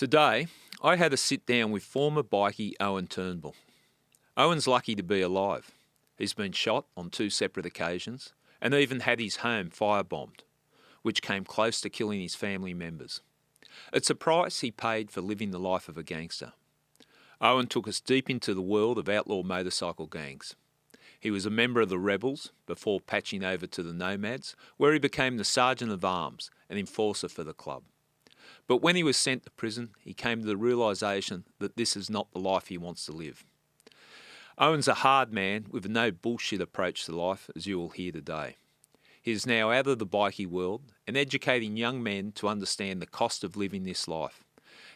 Today, I had a sit down with former bikie Owen Turnbull. Owen's lucky to be alive. He's been shot on 2 separate occasions and even had his home firebombed, which came close to killing his family members. It's a price he paid for living the life of a gangster. Owen took us deep into the world of outlaw motorcycle gangs. He was a member of the Rebels before patching over to the Nomads, where he became the Sergeant of Arms and enforcer for the club. But when he was sent to prison, he came to the realisation that this is not the life he wants to live. Owen's a hard man with a no bullshit approach to life, as you will hear today. He is now out of the bikie world and educating young men to understand the cost of living this life.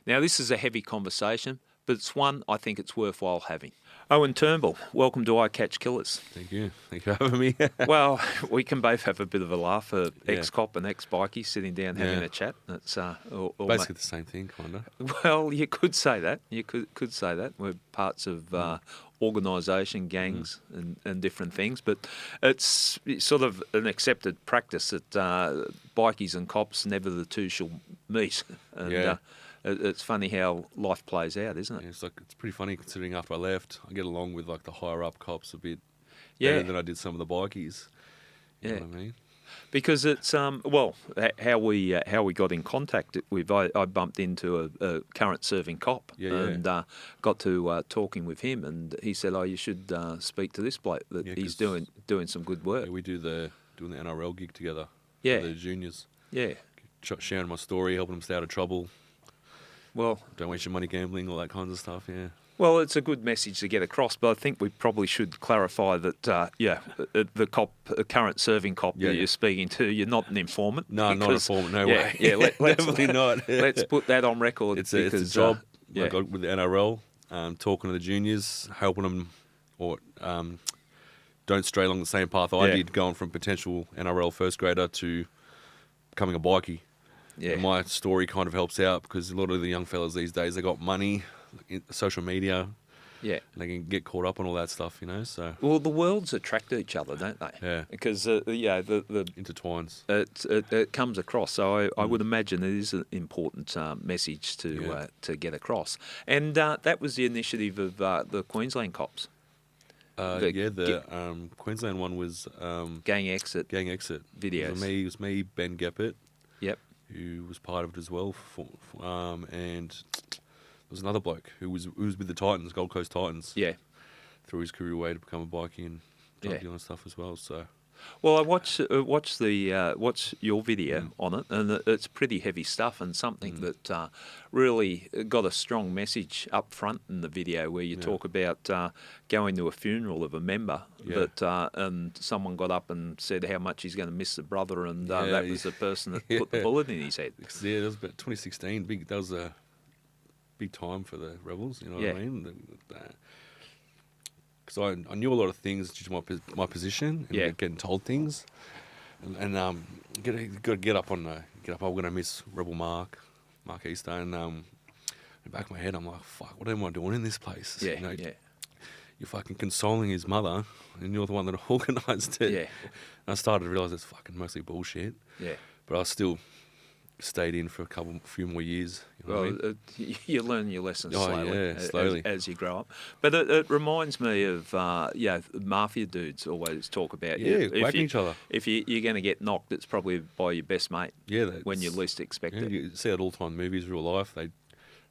Now, this is a heavy conversation, but it's one I think it's worthwhile having. Owen Turnbull, welcome to I Catch Killers. Thank you. Thank you for having me. Well, we can both have a bit of a laugh. Ex-cop and ex-bikie sitting down having a chat. That's basically the same thing, kind of. Well, you could say that. You could say that. We're parts of organisation, gangs, and different things. But it's sort of an accepted practice that bikies and cops, never the two shall meet. And, it's funny how life plays out, isn't it? Yeah, it's pretty funny considering after I left, I get along with the higher up cops a bit better than I did some of the bikies. You know what I mean? Because it's how we got in contact with. I bumped into a current serving cop and got to talking with him, and he said, "Oh, you should speak to this bloke. That he's doing some good work." Yeah, we doing the NRL gig together. Yeah, for the juniors. Yeah, sharing my story, helping them stay out of trouble. Well, don't waste your money gambling, all that kinds of stuff. Yeah. Well, it's a good message to get across, but I think we probably should clarify that, the current serving cop that you're speaking to, you're not an informant. No, not an informant, no way. Yeah, definitely not. Let's put that on record. It's a job I got with the NRL, talking to the juniors, helping them, or don't stray along the same path I did, going from potential NRL first grader to becoming a bikie. Yeah. And my story kind of helps out because a lot of the young fellas these days, they got money, social media, and they can get caught up on all that stuff, you know. So well, the worlds attract each other, don't they? Yeah. Because the intertwines. It comes across. So I would imagine it is an important message to get across. And that was the initiative of the Queensland cops. The Queensland one was gang exit videos. It was me, Ben Geppert. Yep. Who was part of it as well, and there was another bloke who was with the Titans, Gold Coast Titans. Yeah, through his career way to become a bikie and drug dealer and stuff as well. So, well, I watched your video on it, and it's pretty heavy stuff, and something that really got a strong message up front in the video, where you talk about going to a funeral of a member, and someone got up and said how much he's going to miss the brother, and that was the person that put the bullet in his head. Yeah, that was about 2016. That was a big time for the Rebels. You know what I mean? Because I knew a lot of things due to my position and getting told things, and got to get up. I'm going to miss Rebel Mark Easter, and in the back of my head, I'm like, fuck, what am I doing in this place? You're fucking consoling his mother, and you're the one that organised it. Yeah. And I started to realise it's fucking mostly bullshit. Yeah. But I still stayed in for a few more years. You know what I mean? You learn your lessons slowly as you grow up. But it reminds me of mafia dudes always talk about whacking each other. If you're going to get knocked, it's probably by your best mate. Yeah, when you least expect it. You see it all the time in movies, real life. They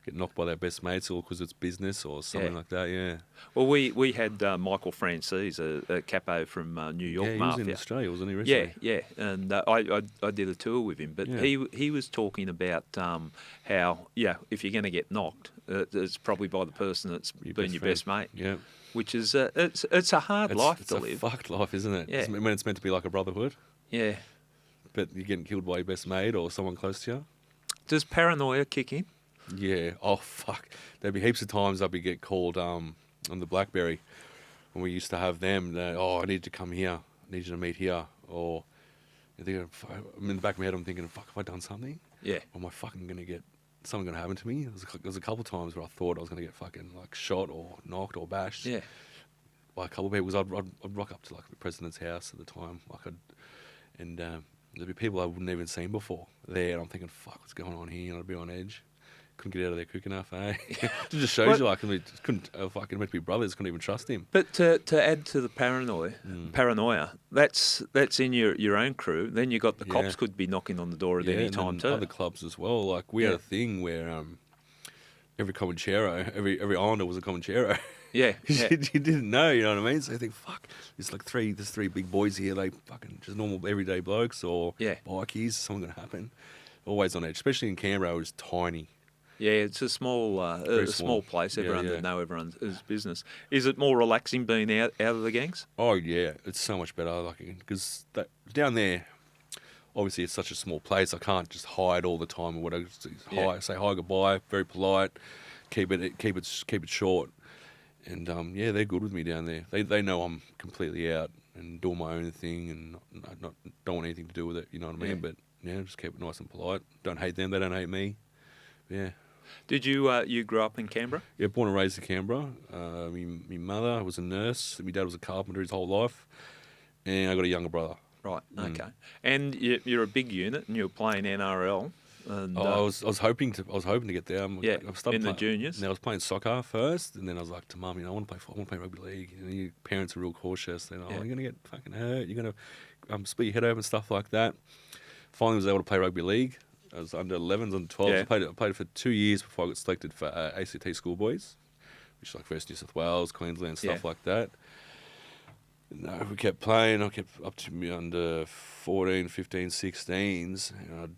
get knocked by their best mates, or because it's business or something like that. Yeah. Well, we had Michael Francis, a capo from New York Mafia. Yeah, he was in Australia, wasn't he? Recently? Yeah. And I did a tour with him, but he was talking about how if you're going to get knocked, it's probably by the person that's been your best mate. Yeah. Which is it's a hard life to live. It's a fucked life, isn't it? Yeah. When it's meant to be like a brotherhood. Yeah. But you're getting killed by your best mate or someone close to you. Does paranoia kick in? Yeah. Oh, fuck. There'd be heaps of times I'd get called on the BlackBerry when we used to have them. I need to come here. I need you to meet here. Or I'm in the back of my head, I'm thinking, fuck, have I done something? Yeah. Or am I fucking going to get something going to happen to me? There was a couple of times where I thought I was going to get fucking shot or knocked or bashed. Yeah. By a couple of people. I'd rock up to the president's house at the time. There'd be people I wouldn't even seen before there, and I'm thinking, fuck, what's going on here? And I'd be on edge. couldn't get out of there quick enough, eh? It just shows you, like, if I meant to be brothers, couldn't even trust him. But to add to the paranoia, that's in your own crew. Then you got the cops could be knocking on the door at any time too. Other clubs as well. Like, we had a thing where every Comanchero, every Islander was a Comanchero. Yeah, you didn't know, you know what I mean? So you think, fuck, there's three big boys here. They fucking just normal everyday blokes or bikies. Something gonna happen. Always on edge, especially in Canberra. It was tiny. Yeah, it's a small place. Everyone that know everyone's business. Is it more relaxing being out of the gangs? Oh yeah, it's so much better. Like, because down there, obviously it's such a small place. I can't just hide all the time or whatever. Say hi, goodbye, very polite. Keep it short. And they're good with me down there. They know I'm completely out and doing my own thing and don't want anything to do with it. You know what I mean? But just keep it nice and polite. Don't hate them. They don't hate me. Yeah. Did you grow up in Canberra? Yeah, born and raised in Canberra. My mother was a nurse. My dad was a carpenter his whole life. And I got a younger brother. Right. Okay. And you're a big unit, and you're playing NRL. And, I was hoping to get there. In the juniors. And I was playing soccer first, and then I was like to Mum, I want to play rugby league. And your parents are real cautious. They're you're gonna get fucking hurt. You're gonna split your head open, stuff like that. Finally, was able to play rugby league. I was under 11s, under 12s. I played it for 2 years before I got selected for ACT schoolboys, which is like first New South Wales, Queensland, stuff like that. No, we kept playing. I kept up to me under 14, 15, 16s. And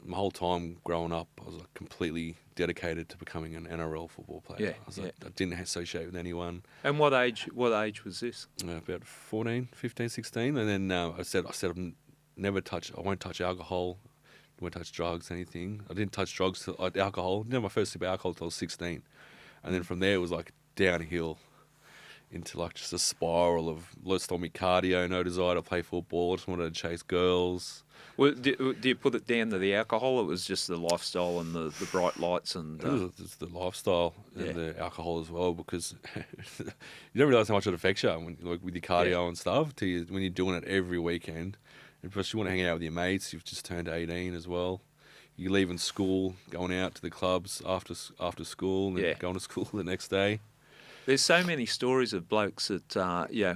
my whole time growing up, I was like completely dedicated to becoming an NRL football player. I didn't associate with anyone. And what age was this? About 14, 15, 16. And then I said I won't touch alcohol. I won't touch drugs, anything. I didn't touch drugs, alcohol. I didn't have my first sip of alcohol until I was 16. And then from there, it was like downhill into like just a spiral of lost all my cardio, no desire to play football. I just wanted to chase girls. Well, do you put it down to the alcohol? It was just the lifestyle and the bright lights and... It was the lifestyle and the alcohol as well, because you don't realise how much it affects you with your cardio and stuff when you're doing it every weekend. And plus, you want to hang out with your mates. You've just turned 18 as well. You're leaving school, going out to the clubs after school, and then going to school the next day. There's so many stories of blokes that,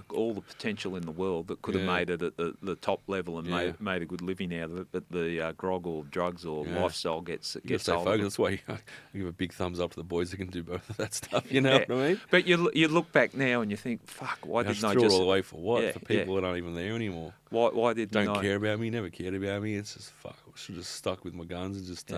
all the potential in the world that could have made it at the top level and made a good living out of it, but the grog or drugs or lifestyle gets hold of them. That's why I give a big thumbs up to the boys who can do both of that stuff, you know what I mean? But you look back now and you think, fuck, why didn't I just... throw it all away for what? For people that aren't even there anymore. Why didn't I... Don't care about me, never cared about me. It's just, fuck, I should have just stuck with my guns and just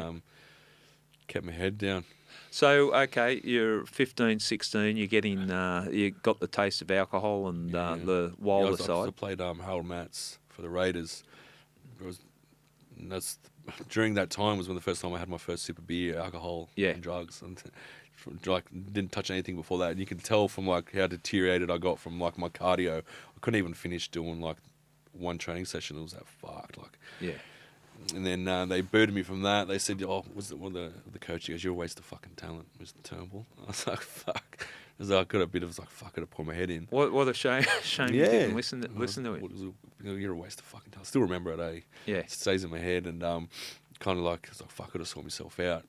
kept my head down. So, okay, you're 15, 16, you're getting, you got the taste of alcohol and the wilder side. I played Harold Matts for the Raiders. During that time was when the first time I had my first sip of beer, alcohol, and drugs. And like, didn't touch anything before that. And you can tell from like how deteriorated I got from like my cardio. I couldn't even finish doing like one training session. It was that fucked. Like, and then they booted me from that. They said, was it one of the coach? He goes, "You're a waste of fucking talent, Mr. Turnbull." I was like, fuck. I got a bit of like, fuck, I got to pour my head in. What a shame you didn't listen to it. You're a waste of fucking talent. Still remember it, eh? Yeah. It stays in my head and kind of like, it's like, fuck, I just sort myself out.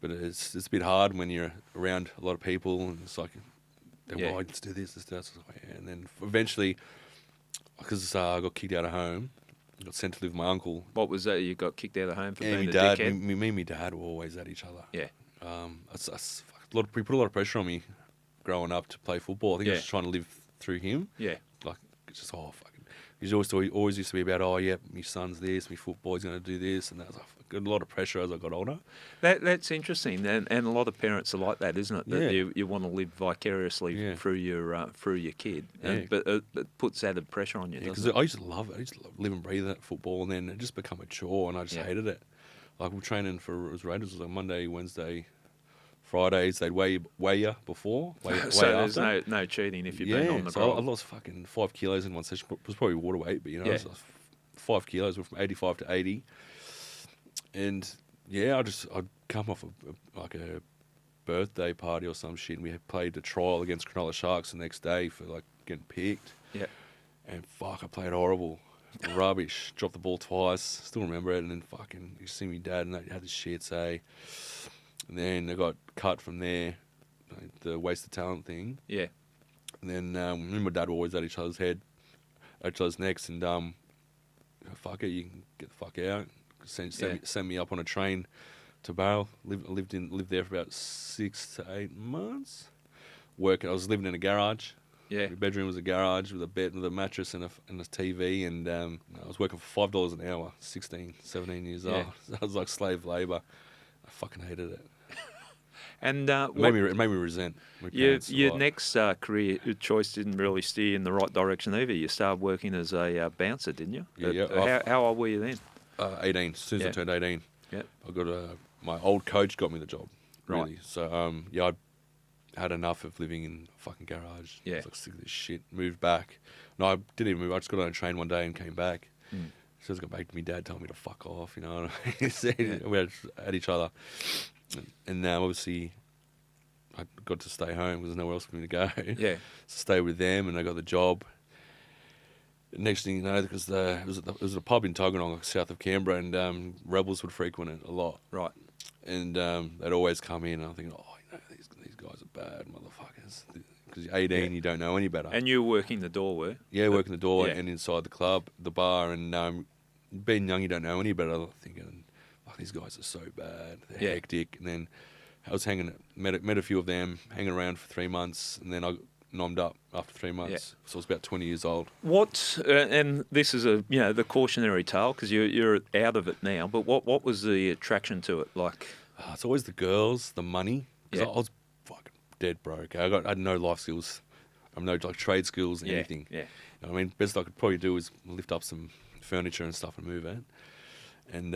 But it's a bit hard when you're around a lot of people and it's like, let's do this, let's do that. And then eventually, because I got kicked out of home, I got sent to live with my uncle. What was that? You got kicked out of home for being a dad, dickhead? Me and my dad were always at each other. Yeah. We put a lot of pressure on me growing up to play football. I think I was just trying to live through him. Yeah. Like, it's just, fucking... He always used to be about, my son's this, my football's going to do this, and that was a lot of pressure as I got older. That's interesting, and a lot of parents are like that, isn't it? That you want to live vicariously through your kid, but it puts added pressure on you, doesn't it? I used to love it. I used to live and breathe that football, and then it just become a chore, and I just hated it. Like, we're training for Raiders, it was like Monday, Wednesday, Fridays. They'd weigh you before. So there's no cheating if you've been on the so I lost fucking 5 kilos in one session. It was probably water weight, but I was 5 kilos. Went from 85 to 80. And I'd come off a birthday party or some shit, and we had played a trial against Cronulla Sharks the next day for like getting picked. Yeah. And fuck, I played horrible. Rubbish. Dropped the ball twice. Still remember it. And then fucking, you see me dad and they had this shit say, And then I got cut from there, like the waste of talent thing. Yeah. And then me and my dad were always at each other's necks, and fuck it, you can get the fuck out. Send me up on a train to Barrel. Lived there for about 6 to 8 months. I was living in a garage. Yeah. My bedroom was a garage with a bed, with a mattress and a TV, and I was working for $5 an hour, 16, 17 years old. So I was like slave labour. I fucking hated it. And It made me resent my parents a your lot. next career choice didn't really steer in the right direction either. You started working as a bouncer, didn't you? Yeah. How old were you then? 18. As soon as I turned 18, Yeah. I got my old coach got me the job. Right. Really. So I had enough of living in a fucking garage. Yeah. I was like, sick of this shit. Moved back. No, I didn't even move. I just got on a train one day and came back. Mm. As soon as I got back to me, Dad told me to fuck off. You know, we had at each other, and now obviously I got to stay home. There was nowhere else for me to go. Yeah. So stay with them, and I got the job. Next thing you know, because it was a pub in Tuggeranong, south of Canberra, and rebels would frequent it a lot. Right. And they'd always come in, and I'm thinking, oh, you know, these guys are bad motherfuckers. Because you're 18, you don't know any better. And you were working the door, were? Yeah, working the door and inside the club, the bar, and being young, you don't know any better. I'm thinking, fuck, these guys are so bad. They're hectic. And then I was met a few of them, hanging around for 3 months, and then I nommed up after 3 months. Yeah. So I was about 20 years old. What? And this is the cautionary tale because you're out of it now. But what was the attraction to it like? It's always the girls, the money. Because Yeah. I was fucking dead broke. I had no life skills. No like trade skills, anything. Yeah. You know what I mean? Best I could probably do is lift up some furniture and stuff and move it. And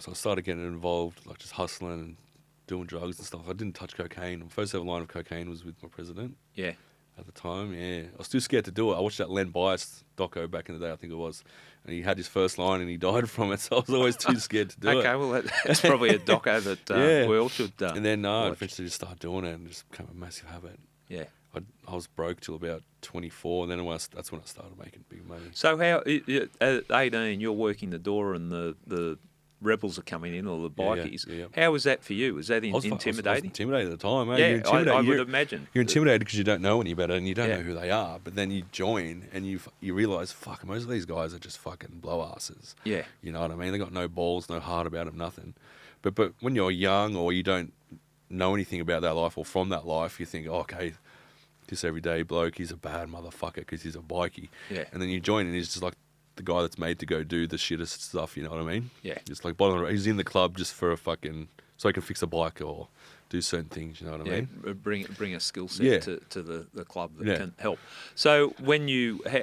so I started getting involved, like just hustling and doing drugs and stuff. I didn't touch cocaine. My first ever line of cocaine was with my president. Yeah. At the time, yeah. I was too scared to do it. I watched that Len Bias doco back in the day, I think it was. And he had his first line and he died from it, so I was always too scared to do it. Okay, well, that's probably a doco that we all should And then I watch. eventually just started doing it and it just became a massive habit. Yeah. I was broke till about 24, and then that's when I started making big money. So how at 18 you're working the door and the rebels are coming in, or the bikies. Yeah. How was that for you? Was that I was intimidating? intimidated at the time, mate. Yeah, You're intimidated. I would imagine. You're intimidated because you don't know any better and you don't know who they are. But then you join and you realise, fuck, most of these guys are just fucking blow asses. Yeah. You know what I mean? They got no balls, no heart about them, nothing. But when you're young or you don't know anything about that life or from that life, you think, oh, okay, this everyday bloke, he's a bad motherfucker because he's a bikie. Yeah. And then you join and he's just like the guy that's made to go do the shittest stuff, you know what I mean? Yeah. It's like, he's in the club just for so he can fix a bike or do certain things, you know what I mean? Bring a skill set to the club that can help. So when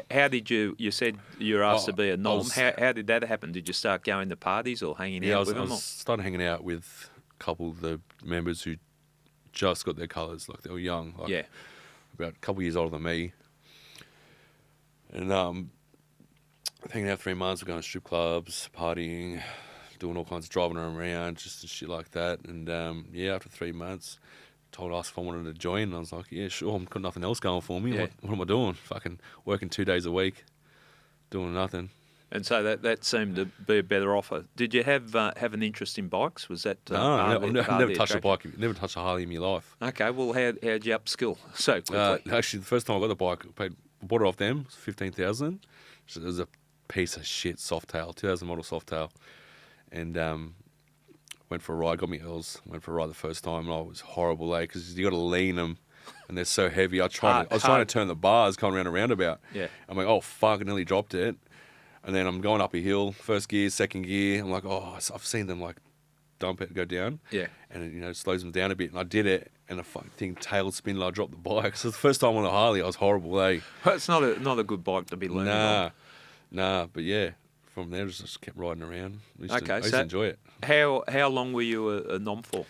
how did you said you were asked to be a nom, how did that happen? Did you start going to parties or hanging out with them? I started hanging out with a couple of the members who just got their colours, like they were young, about a couple of years older than me. And hanging out 3 months, we're going to strip clubs, partying, doing all kinds of driving around, just shit like that. And after 3 months, told us if I wanted to join. And I was like, yeah, sure. I've got nothing else going for me. Yeah. What am I doing? Fucking working 2 days a week, doing nothing. And so that seemed to be a better offer. Did you have an interest in bikes? Was that No, I've never touched a bike. Never touched a Harley in my life. Okay, well, how'd you upskill so quickly? Actually, the first time I got the bike, I bought it off them. It was $15,000. So it was a piece of shit Softail, 2000 model Softail, and went for a ride. Got me L's. Went for a ride the first time, and it was horrible, because you got to lean them, and they're so heavy. I was trying to turn the bars, coming around a roundabout. Yeah. I'm like, oh fuck! I nearly dropped it, and then I'm going up a hill, first gear, second gear. I'm like, oh, I've seen them like dump it, go down. Yeah. And it slows them down a bit, and I did it, and the fucking thing tail spin, and I dropped the bike. So the first time on a Harley, I was horrible. Well, it's not a good bike to be learning on. Nah, but yeah, from there just kept riding around. I used to enjoy it. How long were you a nom for?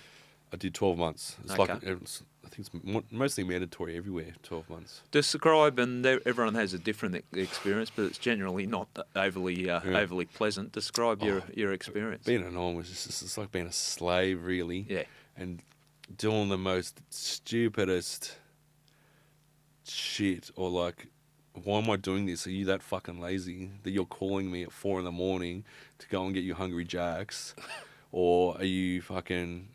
I did 12 months. It's I think it's mostly mandatory everywhere, 12 months. Describe, and everyone has a different experience, but it's generally not overly pleasant. Describe your experience. Being a nom was it's like being a slave, really. Yeah. And doing the most stupidest shit, or like, why am I doing this? Are you that fucking lazy that you're calling me at 4 a.m. to go and get you Hungry Jacks? Or are you fucking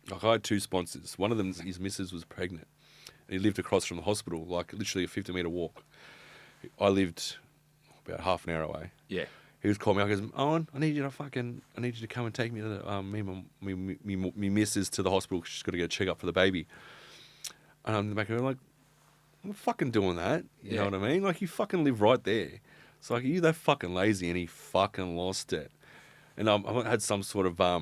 Like I had two sponsors. One of them, his missus was pregnant, and he lived across from the hospital, like literally a 50-meter walk. I lived about half an hour away. Yeah. He was calling me. I goes, Owen, I need you to come and take me to the, me missus to the hospital. She's got to get a check up for the baby. And I'm in the back of it, like, I'm fucking doing that. You know what I mean? Like, you fucking live right there. It's like, you that fucking lazy, and he fucking lost it. And I had some sort of I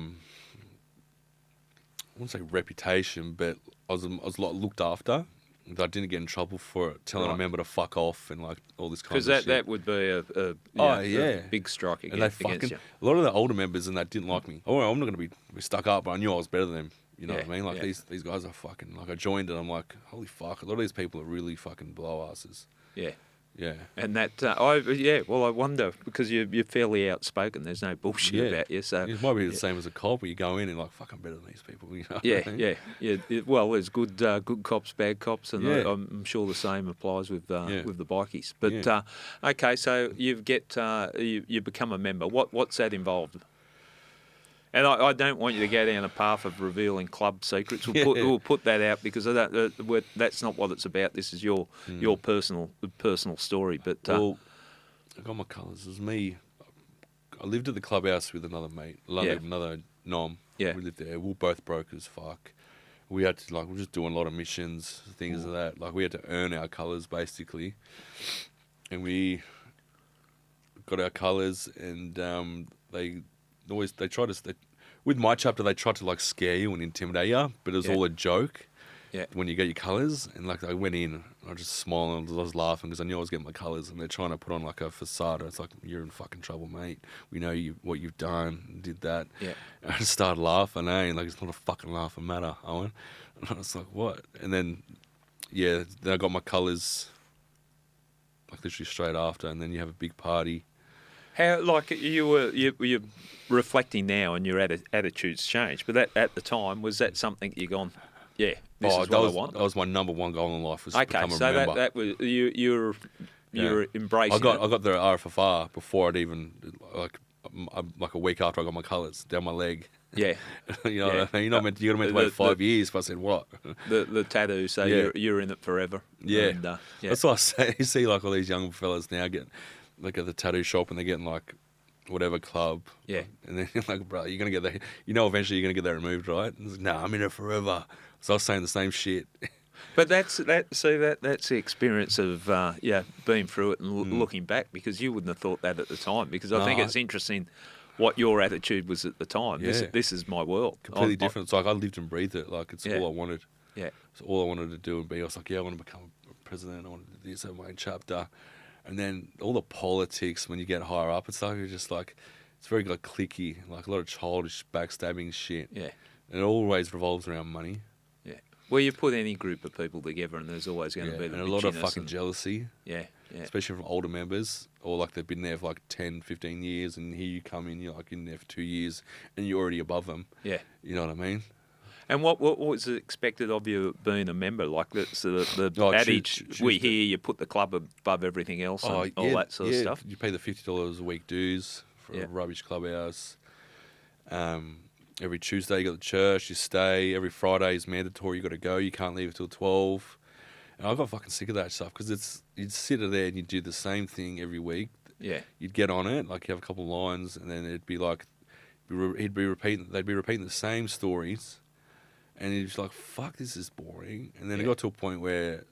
wouldn't say reputation, but I was like looked after. I didn't get in trouble for it, telling a member to fuck off and like all this kind of shit. Because that would be a big strike against you. A lot of the older members and that didn't like me. Oh, I'm not going to be stuck up, but I knew I was better than them. You know what I mean? Like these guys are fucking, like I joined and I'm like, holy fuck, a lot of these people are really fucking blow asses. Yeah. Yeah. And that, I wonder, because you're fairly outspoken, there's no bullshit about you. So it might be the same as a cop where you go in and like, fuck, I'm better than these people. You know yeah, what I mean? yeah. Well, there's good cops, bad cops, and I'm sure the same applies with the bikies. But, okay, so you become a member. What's that involved? And I don't want you to go down a path of revealing club secrets. We'll put that out because that's not what it's about. This is your personal story. But well, I got my colours. It was me. I lived at the clubhouse with another mate, another nom. Yeah. We lived there. We were both broke as fuck. We had to, like, we were just doing a lot of missions, things like that. Like, we had to earn our colours, basically. And we got our colours, and they tried to, with my chapter, they tried to like scare you and intimidate you, but it was all a joke. Yeah. When you get your colours, and like I went in, I just smiled and I was laughing because I knew I was getting my colours, and they're trying to put on like a facade. It's like, you're in fucking trouble, mate. We know what you've done, did that. Yeah. And I just started laughing, and like, it's not a fucking laughing matter, Owen. And I was like, what? And then I got my colours like literally straight after, and then you have a big party. How, like, you're reflecting now and your attitudes changed, but at the time, was that something you gone, this is what I want? That was my number one goal in life, was to become a member. That was you're embracing. I got the RFFR before I'd even like a week after I got my colours down my leg. Yeah, you know what I mean? You're meant to wait 5 years, but I said what? The tattoo, so you're in it forever. Yeah, and, that's what I say. You see like all these young fellas now getting like at the tattoo shop, and they're getting like whatever club. Yeah. And then you're like, bro, you're going to get that, eventually you're going to get that removed, right? And it's like, I'm in it forever. So I was saying the same shit. But that's the experience of, being through it and looking back, because you wouldn't have thought that at the time, because I think it's interesting what your attitude was at the time. Yeah. This is my world. Completely different. It's like I lived and breathed it. Like, it's all I wanted. Yeah. It's all I wanted to do and be. I was like, I want to become a president. I want to do this, have my own chapter. And then all the politics, when you get higher up, it's like, you're just like, it's very like cliquey, like a lot of childish backstabbing shit. Yeah. And it always revolves around money. Yeah. Well, you put any group of people together and there's always going to be a lot of fucking jealousy. Yeah. Yeah. Especially from older members, or like they've been there for like 10, 15 years, and here you come in, you're like in there for 2 years and you're already above them. Yeah. You know what I mean? And what was expected of you being a member? Like the adage we hear, you put the club above everything else and all that sort of stuff? You pay the $50 a week dues for a rubbish clubhouse. Every Tuesday you got the church, you stay. Every Friday is mandatory, you got to go. You can't leave until 12. And I got fucking sick of that stuff, because you'd sit there and you'd do the same thing every week. Yeah. You'd get on it, like you have a couple of lines, and then it'd be like, they'd be repeating the same stories. And you're just like, fuck, this is boring. And then it got to a point where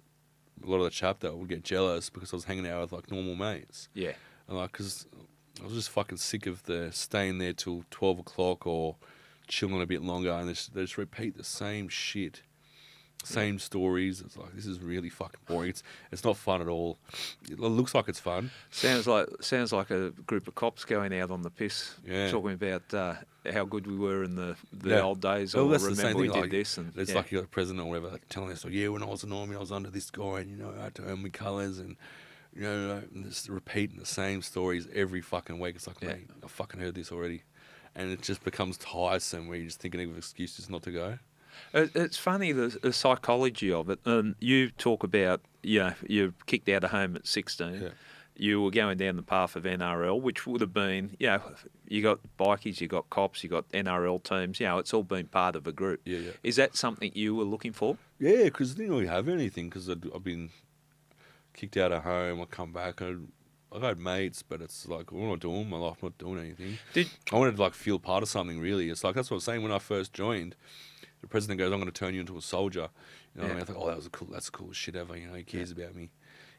a lot of the chapter would get jealous because I was hanging out with like normal mates. Yeah. And like, because I was just fucking sick of the staying there till 12 o'clock or chilling a bit longer, and they just repeat the same shit, same stories. It's like, this is really fucking boring. It's not fun at all. It looks like it's fun. Sounds like a group of cops going out on the piss, talking about how good we were in the old days, or remember we did this. And it's like you got a president or whatever telling us, when I was an army, I was under this guy, and I had to earn my colours, and and just repeating the same stories every fucking week. It's like, mate, I fucking heard this already, and it just becomes tiresome where you're just thinking of excuses not to go. It's funny, the psychology of it. You talk about, you're kicked out of home at 16. Yeah. you were going down the path of NRL, which would have been, you got bikies, you got cops, you got NRL teams. It's all been part of a group. Yeah, yeah. Is that something you were looking for? Yeah, because I didn't really have anything because I've been kicked out of home. I come back. I've had mates, but it's like, what am I doing in my life? I'm not doing anything. I wanted to feel part of something, really. It's like, that's what I was saying when I first joined. The president goes, I'm going to turn you into a soldier. You know what I mean? I thought, that's the coolest shit ever. He cares about me.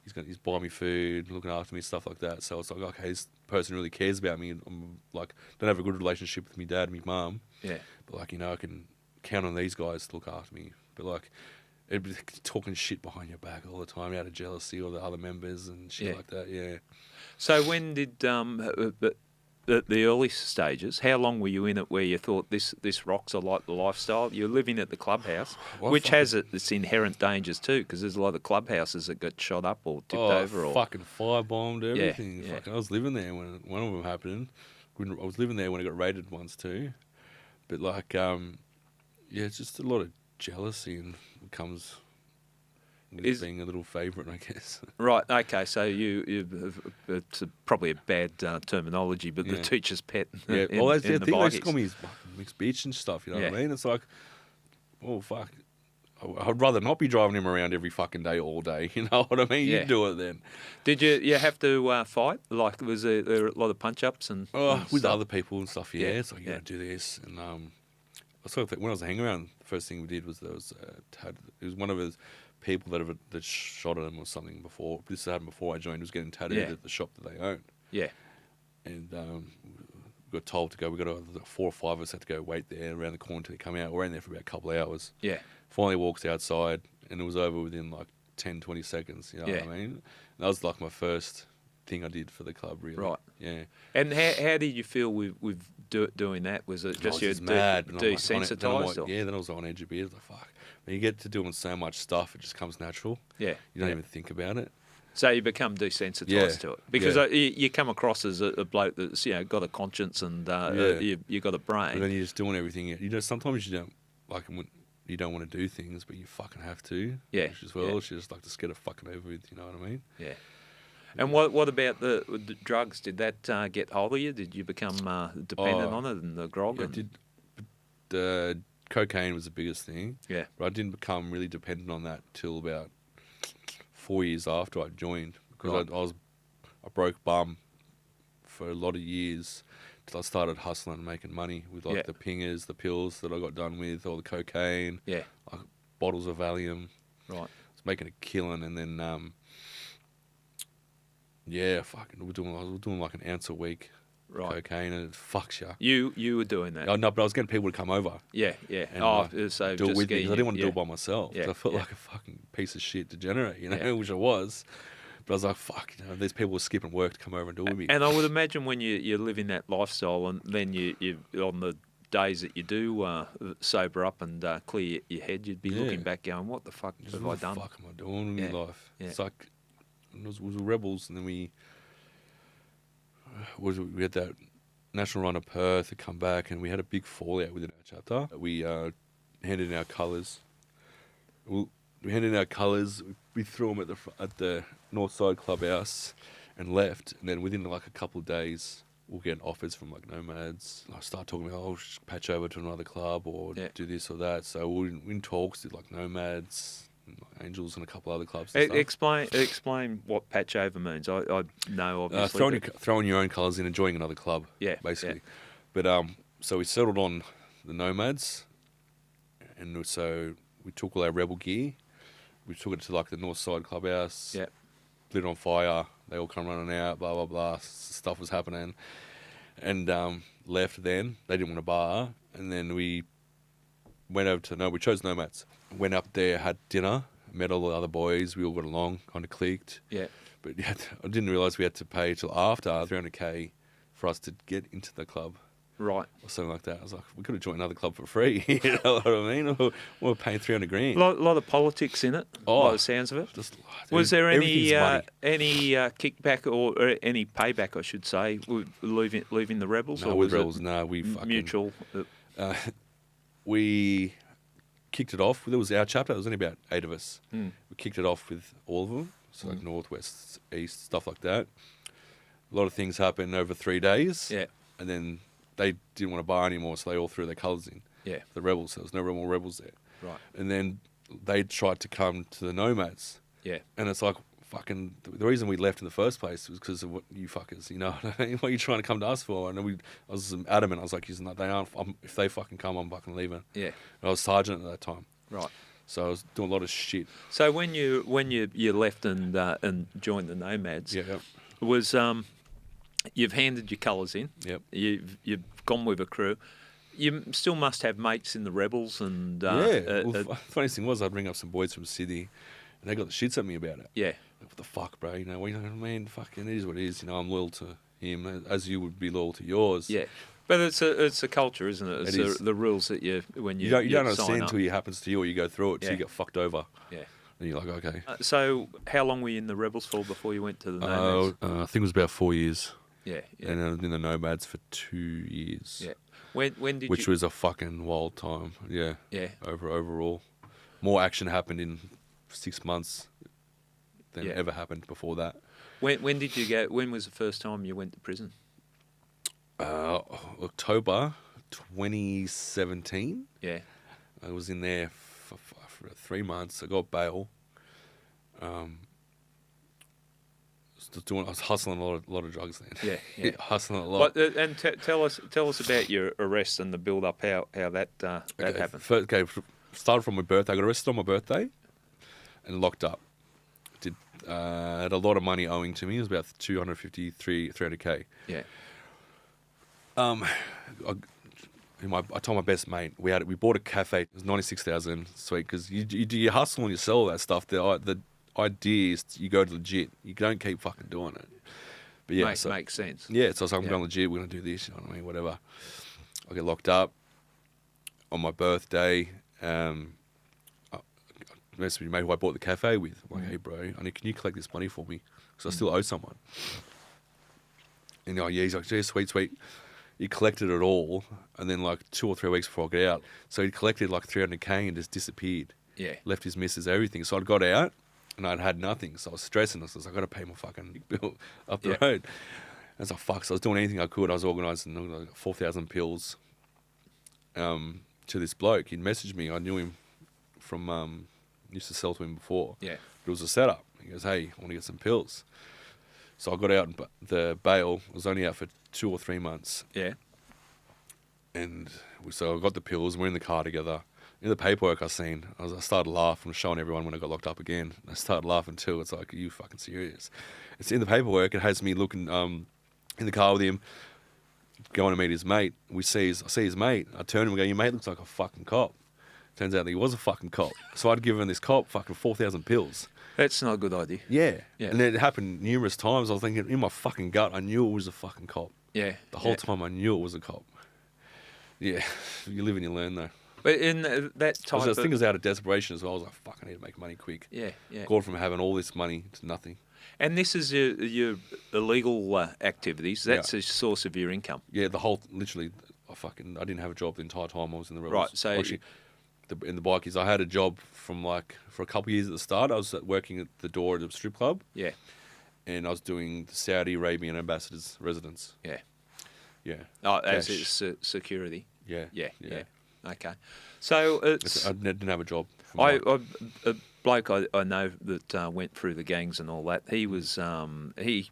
He's buying me food, looking after me, stuff like that. So it's like, okay, this person really cares about me. I'm like, don't have a good relationship with my dad and my mum. Yeah. But I can count on these guys to look after me. But it'd be talking shit behind your back all the time out of jealousy or the other members and shit like that. Yeah. So when did the early stages? How long were you in it where you thought this rocks? I like the lifestyle. You're living at the clubhouse, which has its inherent dangers too, because there's a lot of clubhouses that got shot up or tipped over or fucking firebombed everything. Yeah. I was living there when one of them happened. I was living there when it got raided once too. But it's just a lot of jealousy and it comes with being a little favourite, I guess. Right. Okay. So it's probably a bad terminology, but the teacher's pet. Yeah. In, well, that's in the thing. bikies. They just call me mixed bitch and stuff. You know what I mean? It's like, oh fuck. I'd rather not be driving him around every fucking day, all day. You know what I mean? Yeah. You do it then. Did you have to fight? Like, was there a lot of punch ups and with stuff? other people and stuff? Yeah. It's like, you gotta do this. And I sort of when I was hanging around, the first thing we did was there was it was one of his people that shot at him or something before. This happened before I joined. Was getting tattooed at the shop that they owned. Yeah. And we got told to go. We got 4 or 5 of us had to go wait there around the corner until they come out. We're in there for about a couple of hours. Yeah. Finally walked outside and it was over within 10, 20 seconds. You know what I mean? And that was my first thing I did for the club, really. Right. Yeah. And how did you feel with doing that? Was it just you mad, desensitized? Then I was on edge a bit. I was like, fuck. When you get to doing so much stuff, it just comes natural. Yeah. You don't even think about it. So you become desensitized to it because you come across as a bloke that's got a conscience and you got a brain. But then you're just doing everything. Sometimes you don't you don't want to do things, but you fucking have to. Yeah. Which as well, you just like to get it fucking over with. You know what I mean? Yeah. And what about the drugs? Did that get hold of you? Did you become dependent on it and the grog? Yeah, the cocaine was the biggest thing. Yeah. But I didn't become really dependent on that till about 4 years after I joined because I was a broke bum for a lot of years till I started hustling and making money with the pingers, the pills that I got done with, all the cocaine, bottles of Valium. Right. I was making a killing and then I was doing like an ounce a week cocaine and it fucks you. You were doing that? Oh, no, but I was getting people to come over. Yeah, yeah. And, so do it with me because I didn't want to do yeah. it by myself. Yeah, I felt like a fucking piece of shit degenerate, which I was. But I was like, fuck, these people were skipping work to come over and do it with me. And I would imagine when you're living that lifestyle and then you on the days that you do sober up and clear your head, you'd be looking back going, what the fuck have I done? What the fuck am I doing with my life? Yeah. It's like, it was Rebels and then we had that national run of Perth to come back and we had a big fallout within our chapter. We handed in our colours. We handed in our colours. We threw them at the Northside Clubhouse and left. And then within a couple of days, we'll get offers from nomads. I start talking about, patch over to another club or do this or that. So we're in talks with nomads, Angels and a couple other clubs. And explain what patch over means. I know obviously throwing your own colours in and joining another club. Yeah, basically. Yeah. But so we settled on the nomads, and so we took all our rebel gear. We took it to the Northside Clubhouse. Yeah, lit it on fire. They all come running out. Blah blah blah. Stuff was happening, and left. Then they didn't want a bar, and then we went over to we chose nomads. Went up there, had dinner, met all the other boys. We all got along, kind of clicked. Yeah. But I didn't realise we had to pay till after $300K for us to get into the club. Right. Or something like that. I was like, we could have joined another club for free. You know what I mean? Or we're paying $300,000. A lot of politics in it, by the sounds of it. Was there any kickback or any payback, I should say, with leaving the Rebels? No, or with was Rebels, no. We fucking... Mutual? We kicked it off. There was our chapter. There was only about 8 of us. We kicked it off with all of them. So like northwest, east, stuff like that. A lot of things happened over 3 days. Yeah. And then they didn't want to buy anymore, so they all threw their colours in. Yeah. The rebels. There was no more rebels there. Right. And then they tried to come to the nomads. Yeah. And it's like, fucking, the reason we left in the first place was because of what you fuckers, you know what I mean? What are you trying to come to us for? And I was adamant. I was like, they aren't, if they fucking come, I'm fucking leaving. Yeah. And I was sergeant at that time. Right. So I was doing a lot of shit. So when you left and joined the nomads, Yeah. was you've handed your colours in. Yep. You've gone with a crew. You still must have mates in the rebels and funniest thing was I'd ring up some boys from Sydney, and they got the shits at me about it. Yeah. Like, what the fuck, bro? You know, man, fucking it is what it is. You know, I'm loyal to him as you would be loyal to yours. Yeah. But it's a culture, isn't it? It is. The rules that you You don't sign understand up. until it happens to you or you go through it, so Yeah. you get fucked over. Yeah. And you're like, okay. So how long were you in the rebels for before you went to the nomads? I think it was about 4 years. Yeah. Yeah. And I was in the nomads for 2 years. Yeah. When did Which you... was a fucking wild time. Yeah. Yeah. Overall. More action happened in 6 months than Yeah. ever happened before that. When did you go? When was the first time you went to prison? October 2017. Yeah. I was in there for 3 months. I got bail. I was hustling a lot of drugs then. Yeah, yeah. Hustling a lot. And tell us about your arrest and the build up. How that happened. Started from my birthday. I got arrested on my birthday and locked up. Had a lot of money owing to me. It was about 300k. Yeah. I told my best mate we bought a cafe. It was 96,000. Sweet, because you hustle and you sell all that stuff. The idea is you go legit. You don't keep fucking doing it. But yeah, makes sense. Yeah, so I was like, I'm going legit. We're gonna do this. You know what I mean? Whatever. I get locked up on my birthday. I messaged my mate who I bought the cafe with. I'm like, hey bro, can you collect this money for me? Because I still owe someone. And he's like, yeah, sweet. He collected it all, and then like 2 or 3 weeks before I got out, so he collected like 300k and just disappeared. Yeah. Left his missus everything. So I got out, and I'd had nothing. So I was stressing. I was like, I got to pay my fucking bill up the road. I was like, fuck. So I was doing anything I could. I was organising like 4,000 pills to this bloke. He'd messaged me. I knew him from, used to sell to him before. Yeah. It was a setup. He goes, hey, I want to get some pills. So I got out, and the bail was only out for 2 or 3 months. Yeah. And so I got the pills. We're in the car together. In the paperwork I started laughing, showing everyone when I got locked up again. I started laughing too. It's like, are you fucking serious? It's in the paperwork. It has me looking in the car with him, going to meet his mate. I see his mate. I turn to him and go, your mate looks like a fucking cop. Turns out that he was a fucking cop. So I'd given this cop fucking 4,000 pills. That's not a good idea. Yeah. Yeah. And it happened numerous times. I was thinking, in my fucking gut, I knew it was a fucking cop. Yeah. The whole time I knew it was a cop. Yeah. You live and you learn though. But in that type I think it was out of desperation as well. I was like, fuck, I need to make money quick. Yeah, yeah. Gone from having all this money to nothing. And this is your illegal activities. That's a source of your income. Yeah, literally, I didn't have a job the entire time I was in the rebels. Right, so... Actually, in the bikies, I had a job for a couple of years at the start. I was working at the door at a strip club. Yeah. And I was doing the Saudi Arabian ambassador's residence. Yeah. Yeah. Oh, as security. Yeah. Yeah. Okay. So I didn't have a job. A bloke I know that went through the gangs and all that, he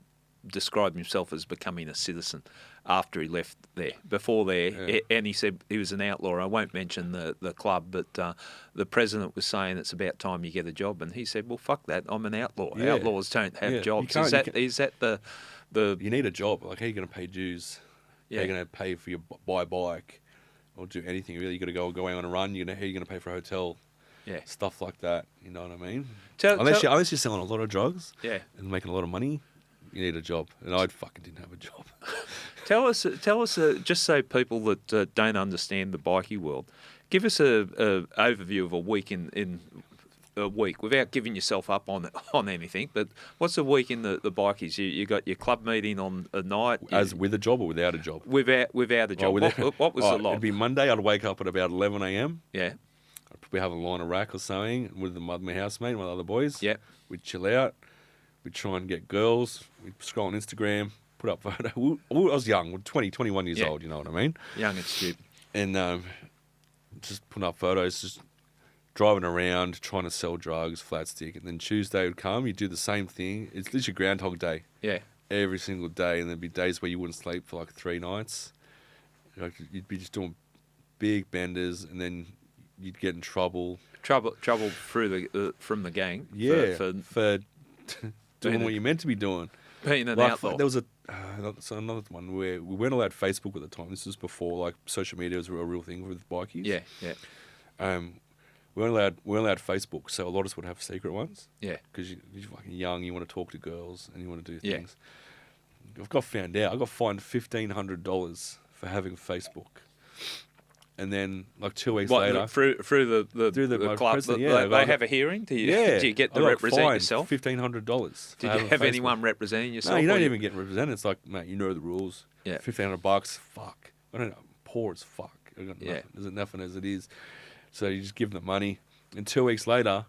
described himself as becoming a citizen after he left there. Before there, and he said he was an outlaw. I won't mention the club, but the president was saying it's about time you get a job, and he said, well, fuck that, I'm an outlaw. Yeah. Outlaws don't have jobs. Is that the... You need a job. Like, how are you going to pay dues? Yeah. How are you going to pay for your buy a bike? Or do anything really? You got to go out on a run. How are you going to pay for a hotel? Yeah, stuff like that. You know what I mean? Unless you're selling a lot of drugs, yeah, and making a lot of money, you need a job. And I fucking didn't have a job. Tell us, just so people that don't understand the bikie world, give us a overview of a week in a week without giving yourself up on anything. But what's a week in the bikies? You got your club meeting on a night. As with a job or without a job? Without a job. What was the lot? It'd be Monday. I'd wake up at about 11 a.m. Yeah. I'd probably have a line of rack or something with my housemate and my other boys. Yeah. We'd chill out. We'd try and get girls. We'd scroll on Instagram, put up photo. I was young, 20, 21 years old, you know what I mean? Young and stupid. And just putting up photos, just driving around, trying to sell drugs, flat stick. And then Tuesday would come, you'd do the same thing. It's literally Groundhog Day. Yeah. Every single day. And there'd be days where you wouldn't sleep for like 3 nights. Like, you'd be just doing big benders, and then you'd get in trouble. Trouble through from the gang. Yeah, for doing what you're meant to be doing. Being an Like, outlaw. there was another one where we weren't allowed Facebook at the time. This was before like social media was a real thing with bikies. Yeah, yeah. We weren't allowed Facebook, so a lot of us would have secret ones. Yeah. Because you're fucking young, you want to talk to girls, and you want to do Yeah. things. I've got found out. I got fined $1,500 for having Facebook. And then, like 2 weeks later, through the club, president, they have a hearing. Do you get to represent yourself? $1,500. Did you have anyone representing yourself? No, you don't even get represented. It's like, mate, you know the rules. Yeah. $1,500. Fuck. I don't know. I'm poor as fuck. I got nothing. Yeah. There's nothing as it is. So you just give them the money, and 2 weeks later,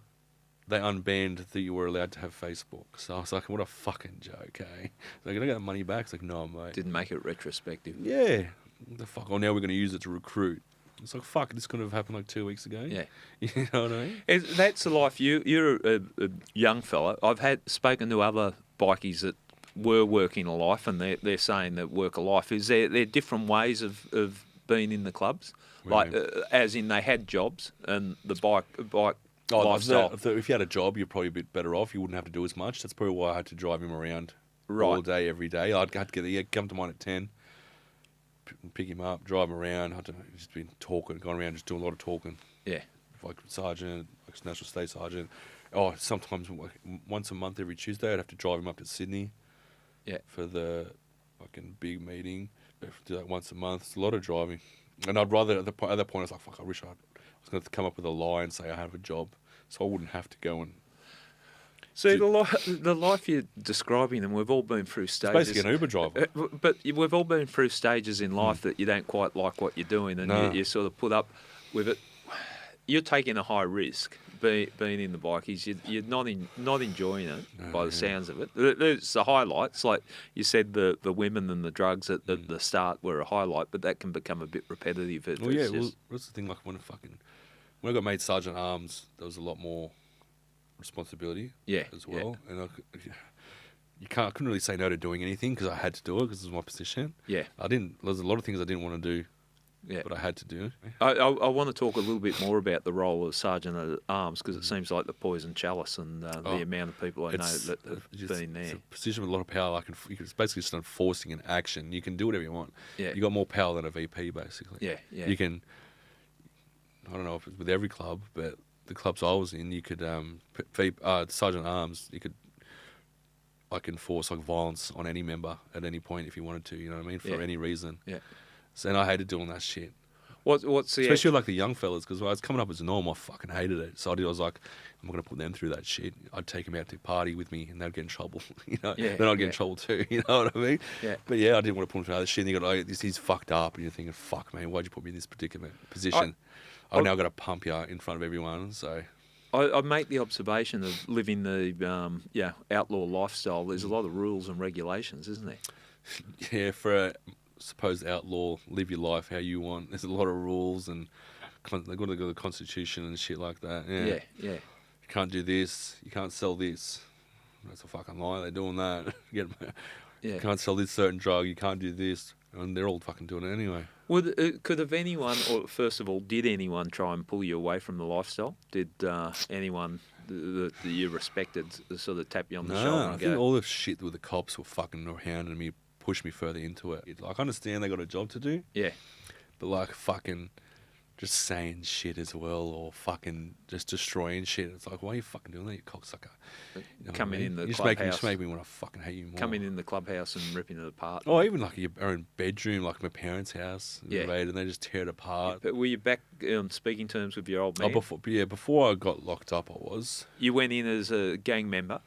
they unbanned that you were allowed to have Facebook. So I was like, what a fucking joke, eh? So can I get the money back? It's like, no, mate. Didn't make it retrospective. Yeah. What the fuck? Oh, now we're going to use it to recruit. It's like, fuck, this couldn't have happened like 2 weeks ago. Yeah. You know what I mean? That's the life. You're a young fella. I've spoken to other bikies that were working a life, and they're saying that work a life. Is there different ways of being in the clubs? Like, as in they had jobs and the bike lifestyle. If you had a job, you're probably a bit better off. You wouldn't have to do as much. That's probably why I had to drive him around all day, every day. I'd have to come to mine at 10. Pick him up, drive him around. I don't know, just been talking, gone around, just doing a lot of talking. Yeah. Like sergeant, like national state sergeant. Oh, sometimes once a month, every Tuesday, I'd have to drive him up to Sydney. Yeah. For the fucking big meeting. Do that once a month. It's a lot of driving. And I'd rather, at that point, I was like, fuck, I wish I was going to come up with a lie and say I have a job, so I wouldn't have to go and. See, the life you're describing, and we've all been through stages. It's basically an Uber driver. But we've all been through stages in life that you don't quite like what you're doing, and you sort of put up with it. You're taking a high risk being in the bikies. You're not enjoying it by the sounds of it. There's the highlights, like you said, the women and the drugs at the start were a highlight, but that can become a bit repetitive. That's the thing. Like when I got made Sergeant Arms, there was a lot more responsibility as well. And I couldn't really say no to doing anything because I had to do it because it was my position. Yeah. There's a lot of things I didn't want to do, but I had to do. I want to talk a little bit more about the role of Sergeant at Arms because it seems like the poison chalice and the amount of people I know that have been there. It's a position with a lot of power. It's basically just enforcing an action. You can do whatever you want. Yeah. You got more power than a VP, basically. Yeah, yeah. You can, I don't know if it's with every club, but the clubs I was in, you could, Sergeant Arms, you could enforce violence on any member at any point if you wanted to, you know what I mean, for any reason. Yeah. So, and I hated doing that shit. What's the especially like the young fellas, because when I was coming up as a norm, I fucking hated it. So I was like, I'm not going to put them through that shit. I'd take them out to party with me and they'd get in trouble, you know. Yeah, then I'd get in trouble too, you know what I mean? Yeah. But yeah, I didn't want to put them through other shit. And you got, he's fucked up. And you're thinking, fuck, man, why'd you put me in this particular position? I've now got to pump you in front of everyone, so... I make the observation of living the outlaw lifestyle. There's a lot of rules and regulations, isn't there? Yeah, for a supposed outlaw, live your life how you want. There's a lot of rules and they've got to go to the Constitution and shit like that. Yeah. You can't do this. You can't sell this. That's a fucking lie. They're doing that. You can't sell this certain drug. You can't do this. And they're all fucking doing it anyway. Could have anyone, or first of all, did anyone try and pull you away from the lifestyle? Did anyone that you respected sort of tap you on the shoulder and I think all the shit with the cops were fucking hounding me, pushed me further into it. Like, I understand they got a job to do. Yeah. But like fucking just saying shit as well, or fucking just destroying shit. It's like, why are you fucking doing that, you cocksucker? You know coming in the you clubhouse. just make me want to fucking hate you more. Coming in the clubhouse and ripping it apart. Oh, even like your own bedroom, like my parents' house. Yeah. And they just tear it apart. Yeah, but were you back on speaking terms with your old man? Oh, before I got locked up, I was. You went in as a gang member?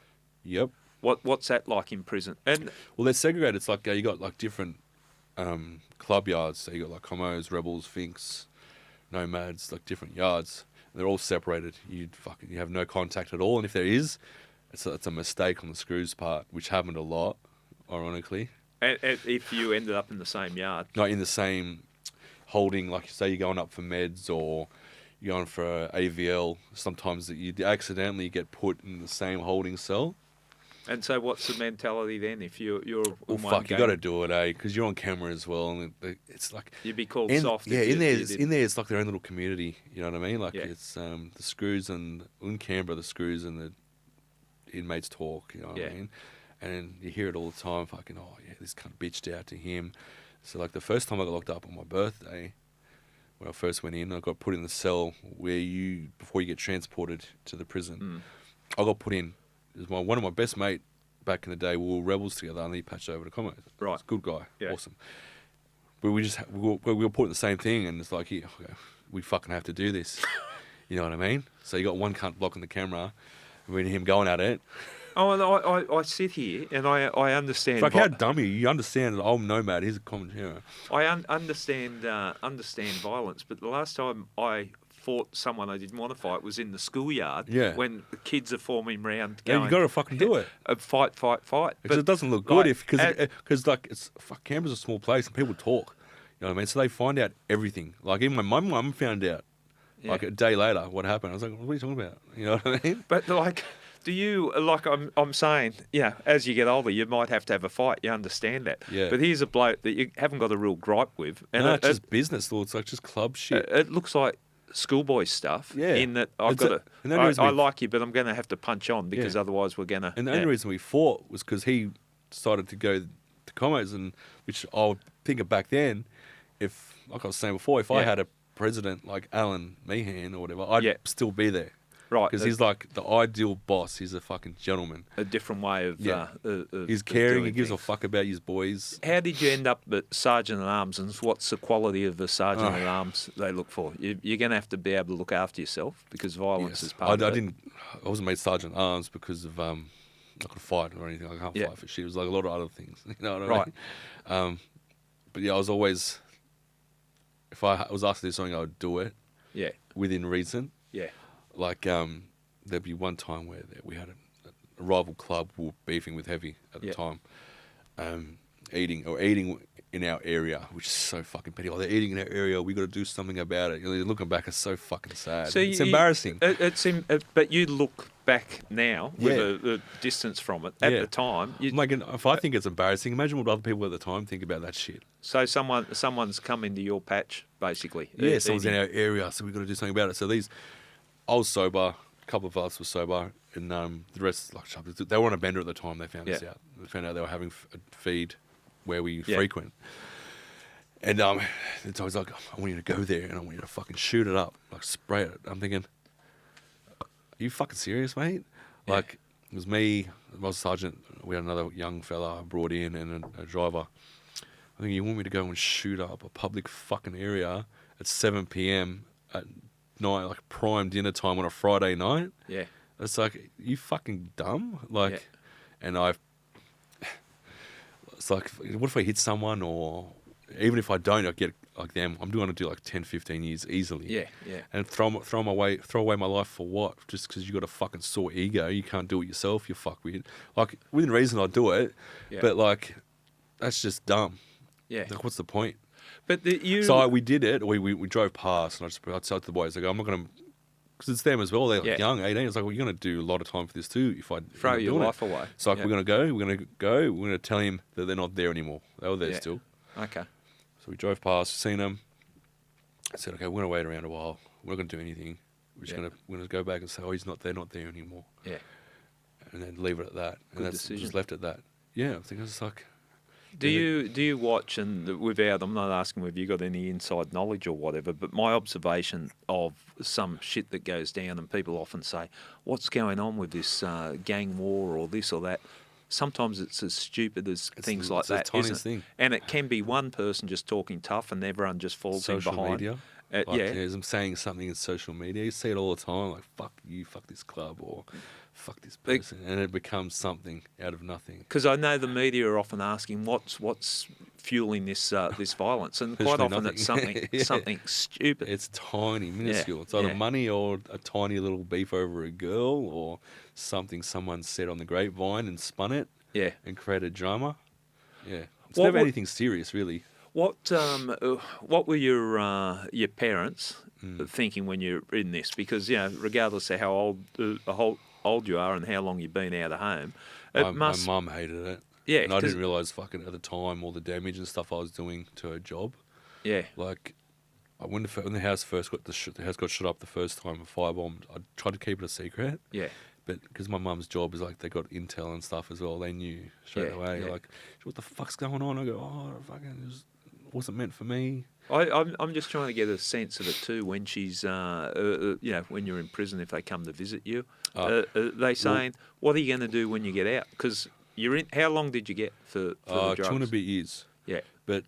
Yep. What's that like in prison? And well, they're segregated. It's like you got like different club yards. So you got like homos, rebels, finks, nomads, like different yards. And they're all separated. You have no contact at all. And if there is, it's a mistake on the Screws part, which happened a lot, ironically. And if you ended up in the same yard. Not in the same holding, like say you're going up for meds or you're going for AVL, sometimes that you accidentally get put in the same holding cell. And so what's the mentality then if you're Well, fuck, you got to do it, because you're on camera as well. And it's like... You'd be called soft. Yeah, in there, it's like their own little community, you know what I mean? Like, it's the Screws and... In Canberra, the Screws and the inmates talk, you know what I mean? And you hear it all the time, fucking, oh, yeah, this cunt bitched out to him. So, like, the first time I got locked up on my birthday, when I first went in, I got put in the cell where before you get transported to the prison, I got put in. It was one of my best mate back in the day. We were rebels together, and he patched over to Commonwealth. Right. He's a good guy. Yeah. Awesome. But we were put in the same thing, and it's like, yeah, okay, we fucking have to do this. You know what I mean? So you got one cunt blocking the camera, and with him going at it. Oh, and I sit here and I understand. It's like, how dumb are you? You understand that I'm Nomad. He's a common hero. I understand violence, but the last time I fought someone I didn't want to fight was in the schoolyard. Yeah. When the kids are forming round. Yeah, you got to fucking do it. Fight. Because it doesn't look good because Canberra's a small place and people talk. You know what I mean? So they find out everything. Like even my mum found out. Yeah. Like a day later, what happened? I was like, what are you talking about? You know what I mean? But like. Do you, like I'm saying, as you get older, you might have to have a fight. You understand that. Yeah. But here's a bloke that you haven't got a real gripe with. And no, it's just business, though. It's like just club shit. It looks like schoolboy stuff. Yeah. In that I like you, but I'm going to have to punch on because otherwise we're going to... And the only reason we fought was because he decided to go to Commos, and which I would think of back then, if, like I was saying before, if I had a president like Alan Meehan or whatever, I'd still be there. Right, because he's like the ideal boss. He's a fucking gentleman. A different way of he's caring. He gives a fuck about his boys. How did you end up at Sergeant at Arms, and what's the quality of the Sergeant at Arms they look for? You're going to have to be able to look after yourself because violence is part of it. I wasn't made Sergeant at Arms because of I could fight or anything. I can't fight for shit. It was like a lot of other things. You know what I mean? But I was always, if I was asked to do something, I would do it. Yeah. Within reason. Yeah. Like, there'd be one time where we had a rival club we were beefing with heavy at the time, eating in our area, which is so fucking petty. Oh, they're eating in our area. We got to do something about it. Looking back, it's so fucking sad. So it's embarrassing. But you look back now with a distance from it. At the time, if I think it's embarrassing, imagine what other people at the time think about that shit. So someone's come into your patch, basically. Yeah, someone's in our area, so we got to do something about it. So I was sober. A couple of us were sober, and the rest, they were on a bender at the time. They found us out. They found out they were having a feed where we frequent. And so I was like, I want you to go there, and I want you to fucking shoot it up, like spray it. I'm thinking, are you fucking serious, mate? Yeah. Like, it was me, I was a sergeant. We had another young fella I brought in, and a driver. I think you want me to go and shoot up a public fucking area at 7 p.m. at night, like prime dinner time on a Friday night. Yeah. It's like, you fucking dumb? Like, and it's like, what if I hit someone, or even if I don't, I get like them. I'm going to do like 10, 15 years easily. Yeah, yeah. And throw away my life for what? Just because you got a fucking sore ego, you can't do it yourself. You fuckwit. Like, within reason, I'd do it, but like, that's just dumb. Yeah. Like, what's the point? But so we did it. We drove past, and I'd say to the boys, like, I'm not going to, because it's them as well. They're like young, 18. It's like, well, you're going to do a lot of time for this too. If I throw your life away. So like, we're going to go. We're going to tell him that they're not there anymore. They were there still. Okay. So we drove past, seen them. I said, okay, we're going to wait around a while. We're not going to do anything. We're going to go back and say, oh, they're not there anymore. Yeah. And then leave it at that. And that's just left at that. Yeah, I think it's like. Do you watch, and without, I'm not asking whether you got any inside knowledge or whatever, but my observation of some shit that goes down, and people often say, what's going on with this gang war or this or that? Sometimes it's as stupid as things like that, isn't it? Thing. And it can be one person just talking tough and everyone just falls in behind. Social media. I'm saying something in social media. You see it all the time, like, fuck you, fuck this club, or fuck this person, and it becomes something out of nothing. Because I know the media are often asking, what's fueling this this violence? And quite Literally often nothing. it's something Yeah. something stupid. It's tiny, minuscule. It's either yeah. money or a tiny little beef over a girl or something someone said on the grapevine and spun it Yeah. and created drama. Yeah. It's What never would- anything serious, really. What were your parents Mm. thinking when you're in this? Because regardless of how old you are and how long you've been out of home, it My must. mum hated it. Yeah, And I 'cause- didn't realise fucking at the time all the damage and stuff I was doing to her job. Yeah. Like, when the house first got the house got shut up the first time and firebombed, I tried to keep it a secret. Yeah. But because my mum's job is like they got intel and stuff as well, they knew straight Yeah, away. yeah. Like, what the fuck's going on? I go, oh, fucking, it wasn't meant for me. I'm just trying to get a sense of it too. When she's, when you're in prison, if they come to visit you, they saying, "What are you going to do when you get out?" Because you're in. How long did you get for the drugs? 2 and a bit years. Yeah, But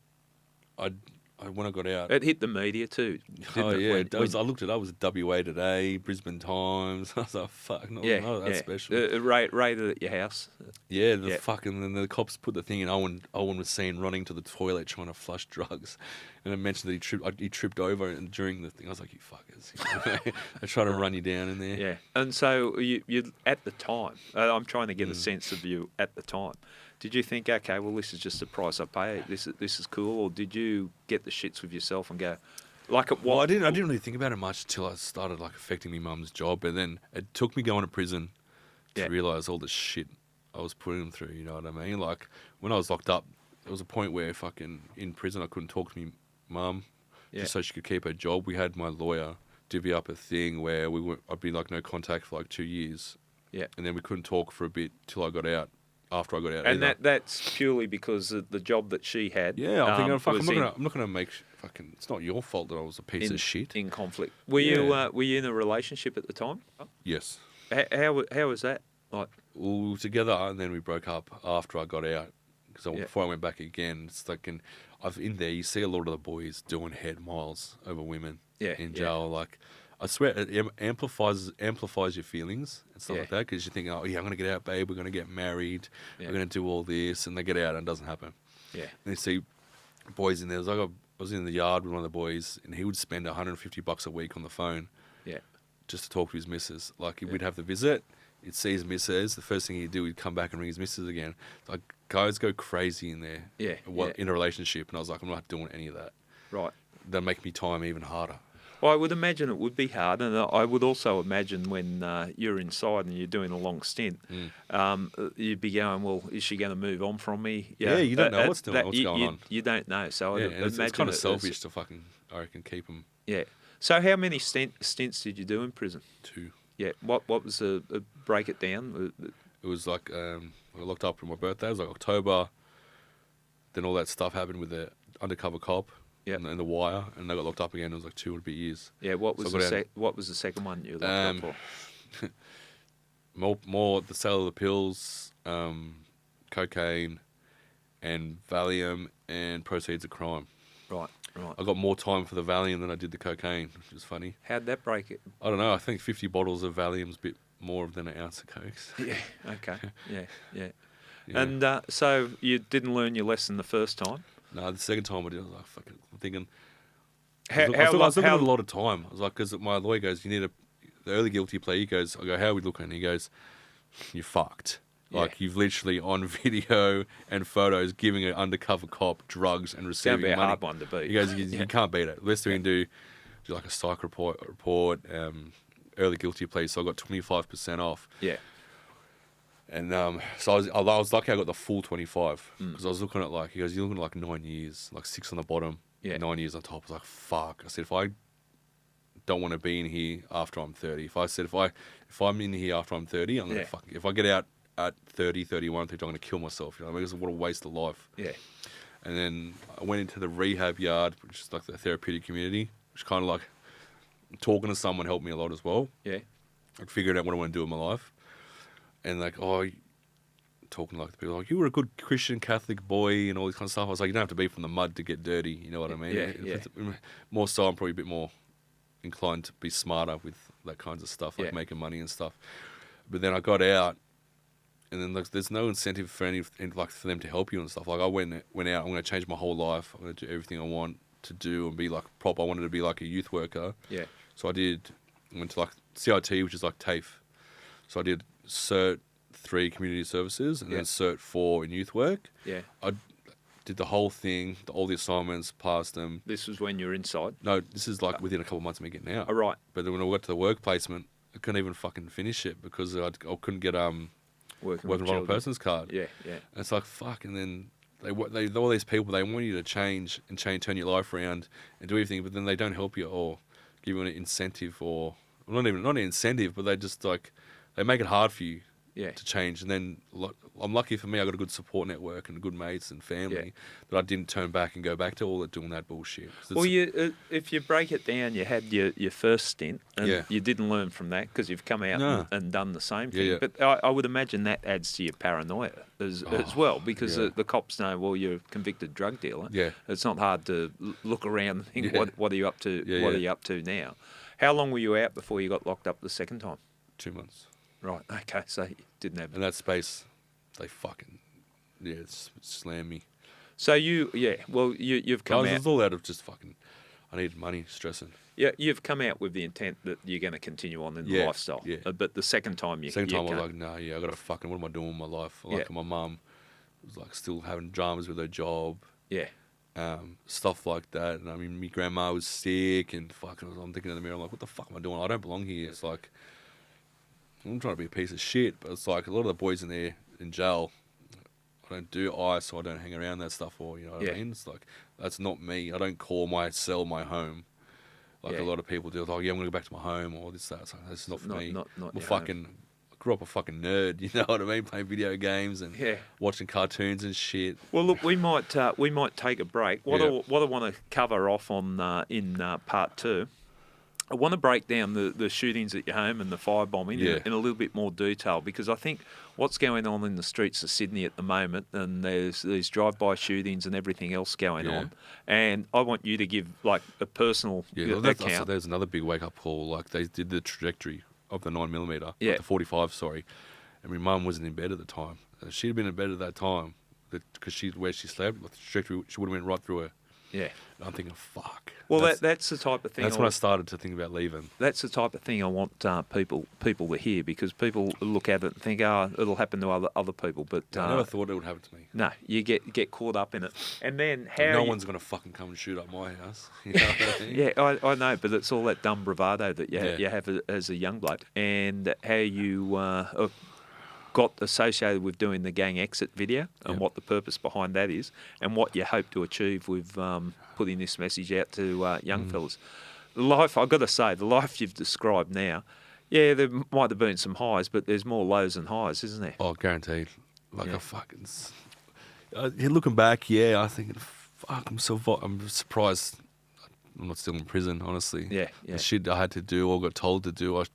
when I got out, it hit the media too. oh didn't it? yeah, I looked it up. It was WA Today, Brisbane Times. I was like, fuck, not that special. Raided at your house. Yeah, Yeah. and the cops put the thing in. Owen was seen running to the toilet trying to flush drugs, and I mentioned that he tripped over and during the thing. I was like, you fuckers! I try to run you down in there. Yeah, and so you at the time, I'm trying to get a sense of you at the time. Did you think, okay, well, this is just the price I pay. This is cool, or did you get the shits with yourself and go, like, at what? Well, I didn't really think about it much until I started like affecting my mum's job, and then it took me going to prison to realise all the shit I was putting them through. You know what I mean? Like when I was locked up, there was a point where fucking in prison I couldn't talk to my mum just so she could keep her job. We had my lawyer divvy up a thing where I'd be like no contact for like 2 years. Yeah, and then we couldn't talk for a bit till I got out. After I got out, and that's purely because of the job that she had. Yeah, I'm thinking, I'm not gonna make fucking. It's not your fault that I was a piece of shit. In conflict. Were you in a relationship at the time? Yes. How was that? Like, We were together, and then we broke up after I got out. Because before I went back again, it's like in there you see a lot of the boys doing head miles over women in jail. Like, I swear it amplifies your feelings and stuff like that because you're thinking, oh yeah, I'm gonna get out, babe. We're gonna get married. We're gonna do all this, and they get out and it doesn't happen. Yeah. And you see boys in there. I was in the yard with one of the boys, and he would spend $150 a week on the phone. Yeah. Just to talk to his missus. Like we'd have the visit. He'd see his missus. The first thing he'd do, he'd come back and ring his missus again. Like guys go crazy in there. Yeah. In a relationship, and I was like, I'm not doing any of that. Right. That'll make me time even harder. Well, I would imagine it would be hard, and I would also imagine when you're inside and you're doing a long stint, you'd be going, well, is she going to move on from me? Yeah, you don't know what's going on. You don't know, so I'd imagine it's kind of selfish to fucking, I reckon, keep them. Yeah. So how many stints did you do in prison? 2. Yeah. What was break it down? It was like I got locked up for my birthday. It was like October. Then all that stuff happened with the undercover cop. Yeah, and The Wire, and they got locked up again. It was like 2 years. Yeah, what was the second one you locked up for? more the sale of the pills, cocaine, and Valium, and proceeds of crime. Right. I got more time for the Valium than I did the cocaine, which is funny. How'd that break it? I don't know. I think 50 bottles of Valium's a bit more than an ounce of cokes. Yeah. Okay. Yeah. And so you didn't learn your lesson the first time? No, the second time I did, I was like, fucking, I'm thinking. I was looking at a lot of time. I was like, because my lawyer goes, you need the early guilty plea. He goes, I go, how are we looking? He goes, you're fucked. Like, you've literally on video and photos giving an undercover cop drugs and receiving money. It's going to be a hard one to beat. He goes, you can't beat it. Best thing you can do like a psych report, early guilty plea. So I got 25% off. Yeah. And so I was lucky I got the full 25 because I was looking at he goes, you're looking at 9 years, 6 on the bottom, 9 years on top. I was like, fuck. I said, if I don't want to be in here after I'm 30, if I'm in here after I'm 30, I'm gonna if I get out at 30, 31, I think I'm gonna kill myself. You know, because what a waste of life. Yeah. And then I went into the rehab yard, which is like the therapeutic community, which kind of like talking to someone helped me a lot as well. Yeah. Like figuring out what I want to do in my life. And talking to the people, like, you were a good Christian Catholic boy and all this kind of stuff. I was like, you don't have to be from the mud to get dirty, you know what I mean? Yeah. More so, I'm probably a bit more inclined to be smarter with that kinds of stuff, like making money and stuff. But then I got out, and then like, there's no incentive for for them to help you and stuff. Like I went out, I'm going to change my whole life. I'm going to do everything I want to do and be like proper. I wanted to be like a youth worker. Yeah. So I went to like CIT, which is like TAFE. So I did Cert 3 community services and then Cert 4 in youth work. Yeah. I did the whole thing, all the assignments, passed them. This was when you're inside? No, this is like within a couple of months of me getting out. Oh, right. But then when I got to the work placement, I couldn't even fucking finish it because I couldn't get working vulnerable persons card. Yeah, yeah. And it's like, fuck, and then they all these people, they want you to change, turn your life around and do everything, but then they don't help you or give you an incentive or, not an incentive, but they just like, they make it hard for you to change. And then I'm lucky for me, I got a good support network and good mates and family that I didn't turn back and go back to all that doing that bullshit. Well, if you break it down, you had your first stint and you didn't learn from that because you've come out and done the same thing. Yeah. But I would imagine that adds to your paranoia as well because the cops know, well, you're a convicted drug dealer. Yeah. It's not hard to look around and think, what are you up to? What are you up to now? How long were you out before you got locked up the second time? 2 months. Right. Okay. So you didn't have. In that space, they fucking slammed me. So you've come out. It was all out of just fucking. I needed money, stressing. Yeah, you've come out with the intent that you're going to continue on in the lifestyle. Yeah. But the second time I was like, no, I got to fucking. What am I doing with my life? Like my mum was like still having dramas with her job. Yeah. Stuff like that. And I mean, my grandma was sick, and fucking. I'm thinking in the mirror, I'm like, what the fuck am I doing? I don't belong here. It's like. I'm trying to be a piece of shit, but it's like a lot of the boys in there in jail, I don't do ice, so I don't hang around that stuff, or you know what I mean? It's like, that's not me. I don't call my cell my home. Like a lot of people do. It's like, I'm going to go back to my home, or this, that. It's like, that's not for me. I grew up a fucking nerd, you know what I mean? Playing video games and watching cartoons and shit. Well, look, we might take a break. What I want to cover off on in part 2, I want to break down the shootings at your home and the firebombing in a little bit more detail, because I think what's going on in the streets of Sydney at the moment, and there's these drive-by shootings and everything else going on, and I want you to give like a personal account. There's another big wake-up call. Like they did the trajectory of the 9mm, like the 45, sorry, and my mum wasn't in bed at the time. She'd have been in bed at that time because where she slept, the trajectory, she would have went right through her. Yeah. And I'm thinking, fuck. Well, that's the type of thing. That's when I started to think about leaving. That's the type of thing I want people to hear, because people look at it and think, it'll happen to other people. But I never thought it would happen to me. No, you get caught up in it. And then no one's going to fucking come and shoot up my house. You know what I mean? Yeah, I know, but it's all that dumb bravado that you have as a young bloke, and how you got associated with doing the gang exit video and what the purpose behind that is, and what you hope to achieve with putting this message out to young fellas. The life, I've got to say, the life you've described now, there might have been some highs, but there's more lows than highs, isn't there? Oh, guaranteed. Like I fucking... looking back, I think, fuck, I'm surprised I'm not still in prison, honestly. Yeah. The shit I had to do or got told to do, I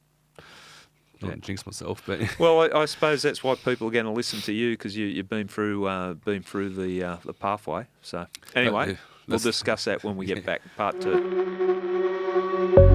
don't jinx myself, but well, I suppose that's why people are going to listen to you, because you've been through the pathway. So anyway, we'll discuss that when we get back, part 2.